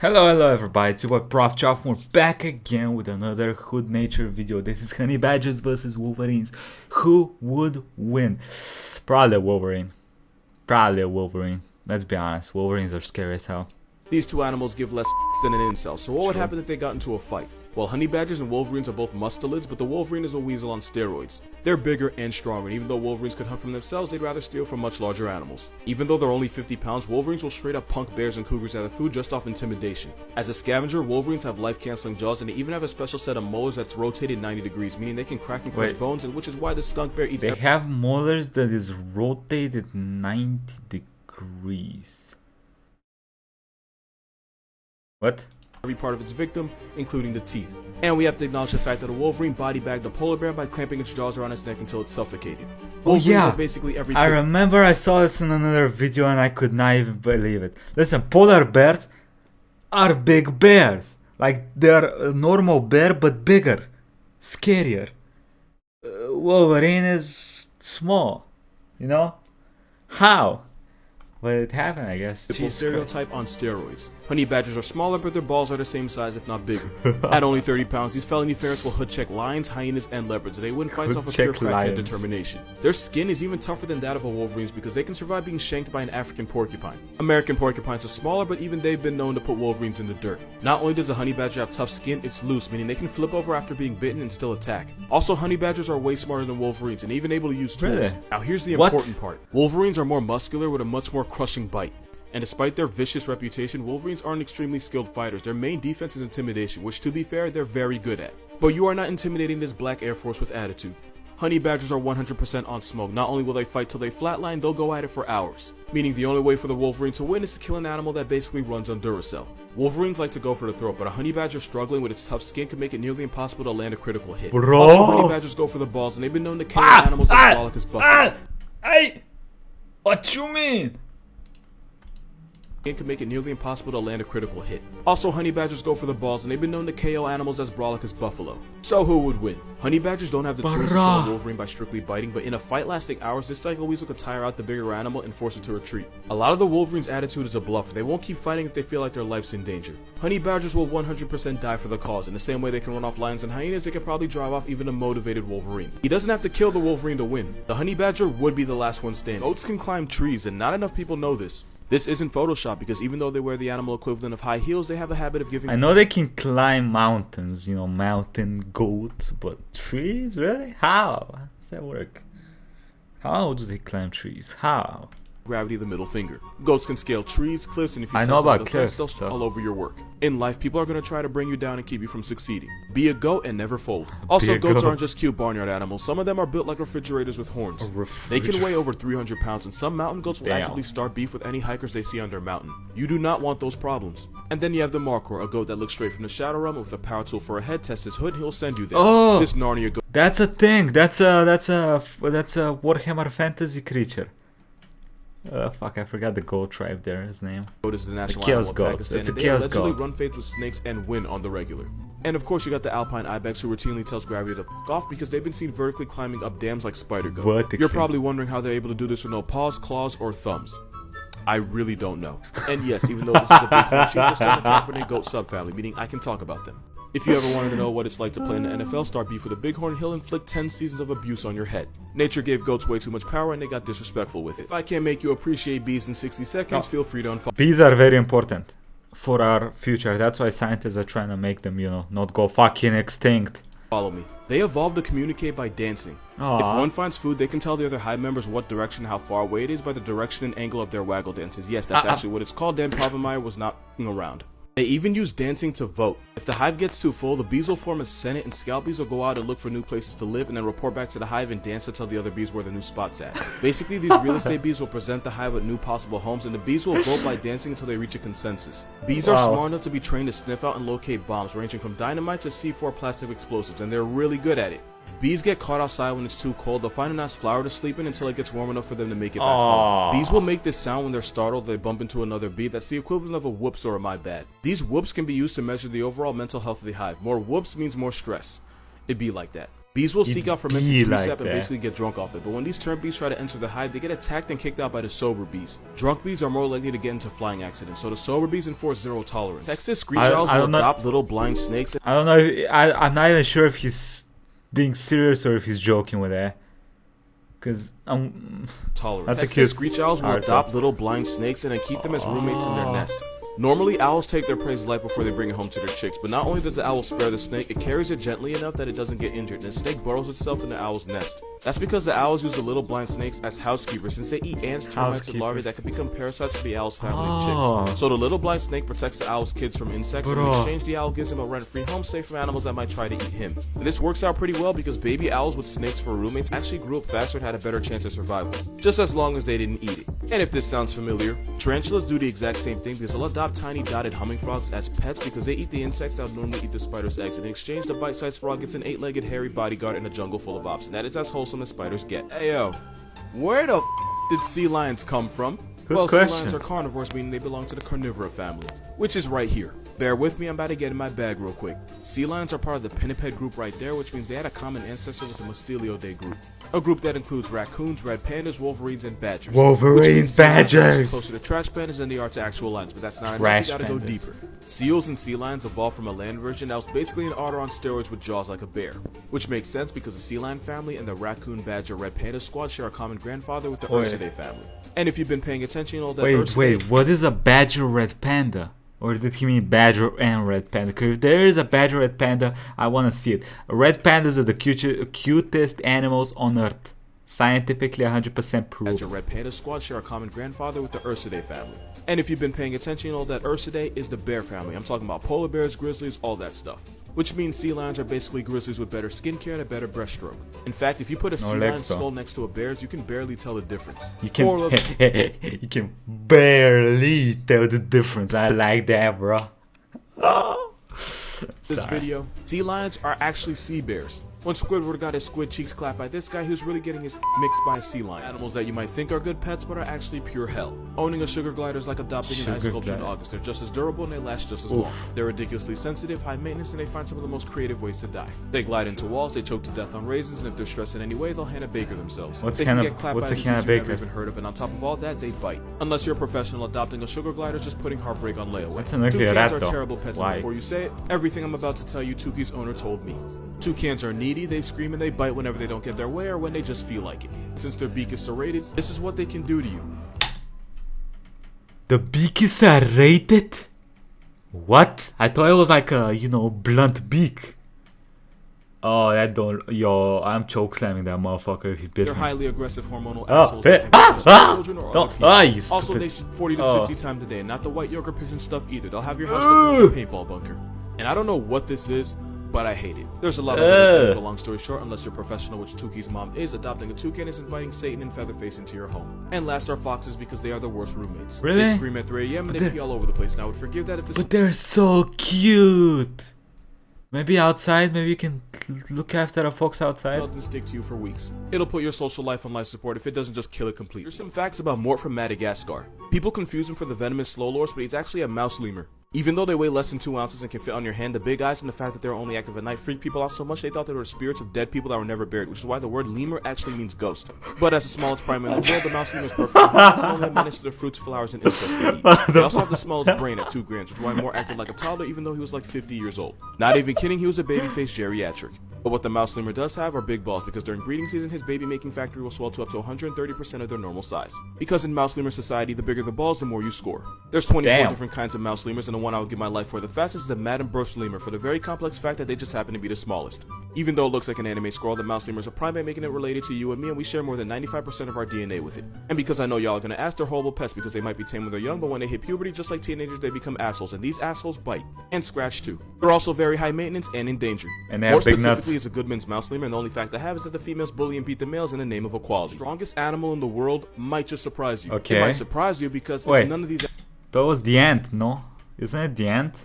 Hello everybody, it's your boy Proftrof. We're back again with another Hood Nature video. This is honey badgers versus wolverines. Who would win? Probably a wolverine. Let's be honest, wolverines are scary as hell. These two animals give less than an incel, so what would happen if they got into a fight? Well, honey badgers and wolverines are both mustelids, but the wolverine is a weasel on steroids. They're bigger and stronger, and even though wolverines could hunt for themselves, they'd rather steal from much larger animals. Even though they're only 50 pounds, wolverines will straight up punk bears and cougars out of food just off intimidation. As a scavenger, wolverines have life-canceling jaws, and they even have a special set of molars that's rotated 90 degrees, meaning they can crack and crush bones, and which is why the skunk bear eats. They have molars that is rotated 90 degrees. What? Every part of its victim, including the teeth. And we have to acknowledge the fact that a wolverine body bagged a polar bear by clamping its jaws around its neck until it suffocated. Wolverines are basically everything. I remember I saw this in another video and I could not even believe it. Listen, polar bears are big bears. Like, they're a normal bear but bigger, scarier. Wolverine is small, you know? How? But it happened, I guess. Stereotype on steroids. Honey badgers are smaller, but their balls are the same size, if not bigger. At only 30 pounds, these felony ferrets will hood check lions, hyenas, and leopards, and they win fights off of pure crackhead determination. Their skin is even tougher than that of a wolverine's because they can survive being shanked by an African porcupine. American porcupines are smaller, but even they've been known to put wolverines in the dirt. Not only does a honey badger have tough skin, it's loose, meaning they can flip over after being bitten and still attack. Also, honey badgers are way smarter than wolverines and even able to use tools. Really? Now here's the important part. Wolverines are more muscular with a much more crushing bite. And despite their vicious reputation, wolverines aren't extremely skilled fighters. Their main defense is intimidation, which to be fair, they're very good at. But you are not intimidating this black Air Force with attitude. Honey badgers are 100% on smoke. Not only will they fight till they flatline, they'll go at it for hours. Meaning the only way for the wolverine to win is to kill an animal that basically runs on Duracell. Wolverines like to go for the throat, but a honey badger struggling with its tough skin can make it nearly impossible to land a critical hit. Also, honey badgers go for the balls, and they've been known to kill animals as frolic as buffalo. What you mean? It can make it nearly impossible to land a critical hit. Also, honey badgers go for the balls, and they've been known to KO animals as brolic as buffalo. So who would win? Honey badgers don't have the tools to kill a wolverine by strictly biting, but in a fight lasting hours, this cycle weasel could tire out the bigger animal and force it to retreat. A lot of the wolverine's attitude is a bluff. They won't keep fighting if they feel like their life's in danger. Honey badgers will 100% die for the cause. In the same way they can run off lions and hyenas, they can probably drive off even a motivated wolverine. He doesn't have to kill the wolverine to win. The honey badger would be the last one standing. Goats can climb trees, and not enough people know this. This isn't Photoshop because even though they wear the animal equivalent of high heels, they have a habit of giving... I know they can climb mountains, you know, mountain goats, but trees? Really? How? How does that work? How do they climb trees? How? Gravity the middle finger. Goats can scale trees, cliffs, and if you I know about cliffs, they'll all over your work. In life, people are going to try to bring you down and keep you from succeeding. Be a goat and never fold. Also, goats aren't just cute barnyard animals. Some of them are built like refrigerators with horns. They can weigh over 300 pounds, and some mountain goats will actively start beef with any hikers they see on their mountain. You do not want those problems. And then you have the Markor, a goat that looks straight from the shadow realm with a power tool for a head. Test his hood, and he'll send you there. Oh, this Narnia goat. That's a thing. That's a Warhammer fantasy creature. Fuck, I forgot the goat tribe there, his name. Goat is the national chaos animal of goat. Pakistan, It's a and chaos they allegedly goat. run faith with snakes and win on the regular. And of course you got the alpine ibex who routinely tells gravity to f*** off because they've been seen vertically climbing up dams like spider goat. Vertically. You're probably wondering how they're able to do this with no paws, claws, or thumbs. I really don't know. And yes, even though this is a big country, they're still in the Cabernet goat subfamily, meaning I can talk about them. If you ever wanted to know what it's like to play in the NFL, start beef with a bighorn, he'll inflict 10 seasons of abuse on your head. Nature gave goats way too much power and they got disrespectful with it. If I can't make you appreciate bees in 60 seconds, feel free to unfollow. Bees are very important for our future. That's why scientists are trying to make them, you know, not go fucking extinct. Follow me. They evolved to communicate by dancing. Aww. If one finds food, they can tell the other hive members what direction and how far away it is by the direction and angle of their waggle dances. Yes, that's actually what it's called. Dan Pavemeier was not around. They even use dancing to vote. If the hive gets too full, the bees will form a senate and scout bees will go out and look for new places to live and then report back to the hive and dance to tell the other bees where the new spot's at. Basically, these real estate bees will present the hive with new possible homes and the bees will vote by dancing until they reach a consensus. Bees are smart enough to be trained to sniff out and locate bombs ranging from dynamite to C4 plastic explosives, and they're really good at it. If bees get caught outside when it's too cold, they'll find a nice flower to sleep in until it gets warm enough for them to make it back home. Bees will make this sound when they're startled or they bump into another bee. That's the equivalent of a whoops or a my bad. These whoops can be used to measure the overall mental health of the hive. More whoops means more stress. It'd be like that. Bees will seek out fermented be tree like sap and that. basically get drunk off it, but when these turned bees try to enter the hive, they get attacked and kicked out by the sober bees. Drunk bees are more likely to get into flying accidents, so the sober bees enforce zero tolerance. Texas screech owls will adopt little blind snakes. I don't know. I'm not even sure if he's being serious or if he's joking with that. Because that's a cute Screech owls will adopt little blind snakes and then keep them as roommates in their nest. Normally, owls take their prey's life before they bring it home to their chicks, but not only does the owl spare the snake, it carries it gently enough that it doesn't get injured, and the snake burrows itself in the owl's nest. That's because the owls use the little blind snakes as housekeepers, since they eat ants, termites, and larvae that can become parasites for the owl's family of chicks. So the little blind snake protects the owl's kids from insects, and in exchange, the owl gives him a rent-free home safe from animals that might try to eat him. And this works out pretty well because baby owls with snakes for roommates actually grew up faster and had a better chance of survival, just as long as they didn't eat it. And if this sounds familiar, tarantulas do the exact same thing because they'll adopt tiny dotted humming frogs as pets because they eat the insects that would normally eat the spider's eggs. In exchange, the bite-sized frog gets an 8-legged hairy bodyguard in a jungle full of ops, and that is as wholesome as spiders get. Hey yo, where the did sea lions come from? Good question. Sea lions are carnivores, meaning they belong to the carnivora family, which is right here. Bear with me, I'm about to get in my bag real quick. Sea lions are part of the pinniped group right there, which means they had a common ancestor with the Mustelioidae group. A group that includes raccoons, red pandas, wolverines, and badgers. Wolverines, badgers! Closer to trash pandas than they are to actual lions, but that's not enough, you gotta go deeper. Seals and sea lions evolved from a land version that was basically an otter on steroids with jaws like a bear. Which makes sense because the sea lion family and the raccoon, badger, red panda squad share a common grandfather with the Ursidae family. And if you've been paying attention, you know that Wait, what is a badger red panda? Or did he mean badger and red panda? Because if there is a badger red panda, I want to see it. Red pandas are the cutest animals on earth. Scientifically 100% proved. Badger red panda squad share a common grandfather with the Ursidae family. And if you've been paying attention, you know that Ursidae is the bear family. I'm talking about polar bears, grizzlies, all that stuff. Which means sea lions are basically grizzlies with better skincare and a better breaststroke. In fact, if you put a sea lion's skull next to a bear's, you can barely tell the difference. You can barely tell the difference. I like that, bro. This video, sea lions are actually sea bears. When Squidward got his squid cheeks clapped by this guy, he was really getting his mixed by a sea lion. Animals that you might think are good pets, but are actually pure hell. Owning a sugar glider is like adopting an ice sculpture in August. They're just as durable and they last just as long. They're ridiculously sensitive, high maintenance, and they find some of the most creative ways to die. They glide into walls, they choke to death on raisins, and if they're stressed in any way, they'll Hannah Baker themselves. What's they Hannah can get clapped by a disease you've never even heard of, and on top of all that, they bite. Unless you're a professional, adopting a sugar glider is just putting heartbreak on layaway. Toucans are terrible pets, and before you say it, everything I'm about to tell you, Tuki's owner told me. Toucans are needy, they scream and they bite whenever they don't get their way or when they just feel like it. Since their beak is serrated, this is what they can do to you. The beak is serrated? What? I thought it was like a, blunt beak. Oh, that don't... Yo, I'm choke slamming that motherfucker if he bit me. They're highly aggressive hormonal assholes that can children or other people. Also, they shoot 40 to 50 times a day, and not the white yogurt pigeon stuff either. They'll have your house looking like a paintball bunker. And I don't know what this is, but I hate it. There's a lot of other things, but long story short, unless you're professional, which Tuki's mom is, adopting a toucan is inviting Satan and Featherface into your home. And last are foxes because they are the worst roommates. Really? They scream at 3 a.m. and they pee all over the place, and I would forgive that if this... But they're so cute! Maybe outside, maybe you can look after a fox outside. It doesn't stick to you for weeks. It'll put your social life on life support if it doesn't just kill it completely. Here's some facts about Mort from Madagascar. People confuse him for the venomous slowlorse, but he's actually a mouse lemur. Even though they weigh less than 2 ounces and can fit on your hand, the big eyes and the fact that they're only active at night freaked people out so much they thought they were spirits of dead people that were never buried, which is why the word lemur actually means ghost. But as the smallest primate in the world, the mouse lemur is perfect. It's only a menace to the fruits, flowers, and insects they eat. They also have the smallest brain at 2 grams, which is why Mort acted like a toddler even though he was like 50 years old. Not even kidding, he was a baby-faced geriatric. But what the mouse lemur does have are big balls, because during breeding season his baby-making factory will swell to up to 130% of their normal size. Because in mouse lemur society, the bigger the balls, the more you score. There's 24 different kinds of mouse lemurs, and the one I would give my life for the fastest is the Madame Burst lemur, for the very complex fact that they just happen to be the smallest. Even though it looks like an anime squirrel, the mouse lemur is a primate, making it related to you and me, and we share more than 95% of our DNA with it. And because I know y'all are gonna ask, they're horrible pets because they might be tame when they're young, but when they hit puberty, just like teenagers, they become assholes, and these assholes bite. And scratch too. They're also very high maintenance and endangered. And they have big nuts. More specifically, it's a Goodman's mouse lemur, and the only fact I have is that the females bully and beat the males in the name of equality. The strongest animal in the world might just surprise you. Okay. It might surprise you because it's none of these... That was the ant, no? Isn't it the ant?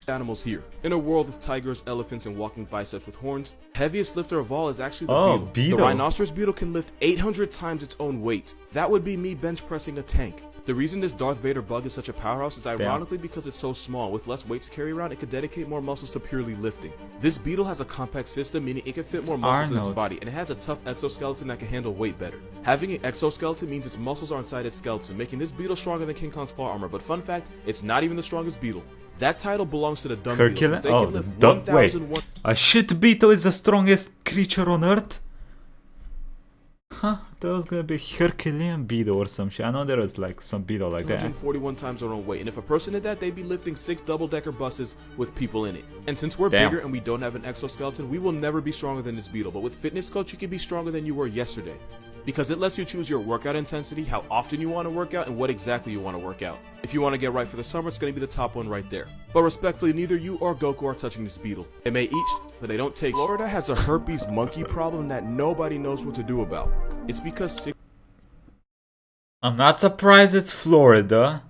Animals here. In a world of tigers, elephants, and walking biceps with horns, heaviest lifter of all is actually the beetle. The rhinoceros beetle can lift 800 times its own weight. That would be me bench pressing a tank. The reason this Darth Vader bug is such a powerhouse is ironically because it's so small. With less weight to carry around, it could dedicate more muscles to purely lifting. This beetle has a compact system, meaning it can fit more muscles in its body, and it has a tough exoskeleton that can handle weight better. Having an exoskeleton means its muscles are inside its skeleton, making this beetle stronger than King Kong's claw armor. But fun fact, it's not even the strongest beetle. That title belongs to the dumb beetle, since they can lift 1,001. A shit beetle is the strongest creature on Earth? Huh? That was gonna be Herculean beetle or some shit. I know there was like some beetle like that. 141 times their own weight, and if a person did that, they'd be lifting 6 double-decker buses with people in it. And since we're bigger and we don't have an exoskeleton, we will never be stronger than this beetle. But with Fitness Coach, you can be stronger than you were yesterday, because it lets you choose your workout intensity, how often you want to work out, and what exactly you want to work out. If you want to get right for the summer, it's going to be the top one right there. But respectfully, neither you or Goku are touching this beetle. They may eat, but they don't take. Florida has a herpes monkey problem that nobody knows what to do about. It's because I'm not surprised it's Florida,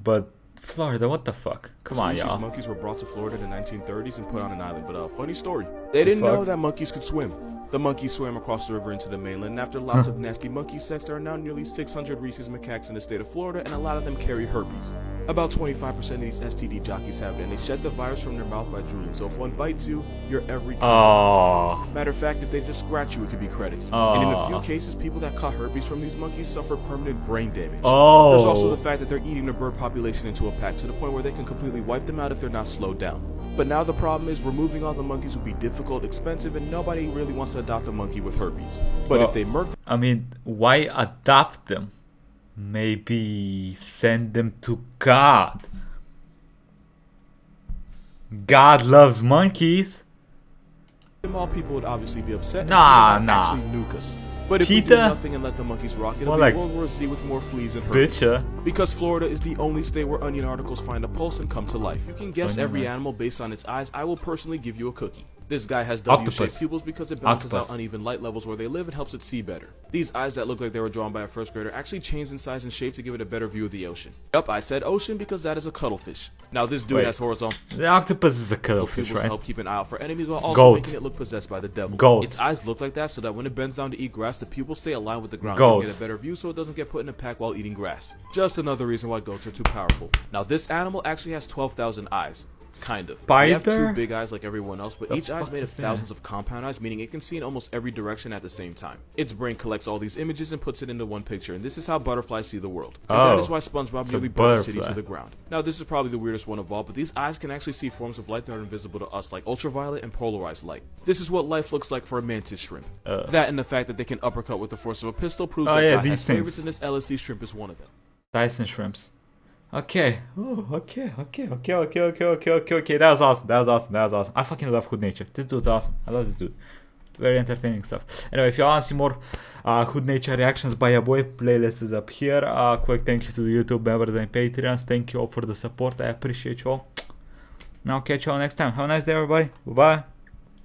but Florida, what the fuck? Come on, y'all. Monkeys were brought to Florida in the 1930s and put on an island, but funny story. They didn't know that monkeys could swim. The monkeys swam across the river into the mainland, and after lots of nasty monkey sex, there are now nearly 600 rhesus macaques in the state of Florida, and a lot of them carry herpes. About 25% of these STD jockeys have it, and they shed the virus from their mouth by drooling. So if one bites you, you're every Matter of fact, if they just scratch you, it could be credits. And in a few cases, people that caught herpes from these monkeys suffer permanent brain damage. There's also the fact that they're eating the bird population into a pack to the point where they can completely wipe them out if they're not slowed down. But now the problem is removing all the monkeys would be difficult, expensive, and nobody really wants to adopt a monkey with herpes. But if they murk them, I mean, why adopt them? Maybe send them to God. God loves monkeys. all people would obviously be upset. Nah. Actually nuke us. But if we do nothing and let the monkeys rock, it'll be like World War Z with more fleas and herpes. Because Florida is the only state where onion articles find a pulse and come to life. You can guess every animal based on its eyes. I will personally give you a cookie. This guy has W-shaped pupils because it balances out uneven light levels where they live and helps it see better. These eyes that look like they were drawn by a first grader actually changed in size and shape to give it a better view of the ocean. Yup, I said ocean because that is a cuttlefish. Now this dude has horizontal. The octopus is a cuttlefish, right? To help keep an eye out for enemies while also making it look possessed by the devil. Its eyes look like that so that when it bends down to eat grass, the pupils stay aligned with the ground to get a better view so it doesn't get put in a pack while eating grass. Just another reason why goats are too powerful. Now this animal actually has 12,000 eyes. Kind of. They have two big eyes like everyone else, but each eye is made of thousands of compound eyes, meaning it can see in almost every direction at the same time. Its brain collects all these images and puts it into one picture, and this is how butterflies see the world. And that is why SpongeBob nearly burned the city to the ground. Now this is probably the weirdest one of all, but these eyes can actually see forms of light that are invisible to us, like ultraviolet and polarized light. This is what life looks like for a mantis shrimp. That and the fact that they can uppercut with the force of a pistol proves that God has favorites, and this LSD shrimp is one of them. Dyson shrimps. Okay. Okay. That was awesome. I fucking love Hood Nature. This dude's awesome. I love this dude. Very entertaining stuff. Anyway, if you want to see more Hood Nature reactions by your boy, playlist is up here. Quick thank you to the YouTube members and Patreons. Thank you all for the support. I appreciate you all. Now catch you all next time. Have a nice day, everybody. Bye-bye.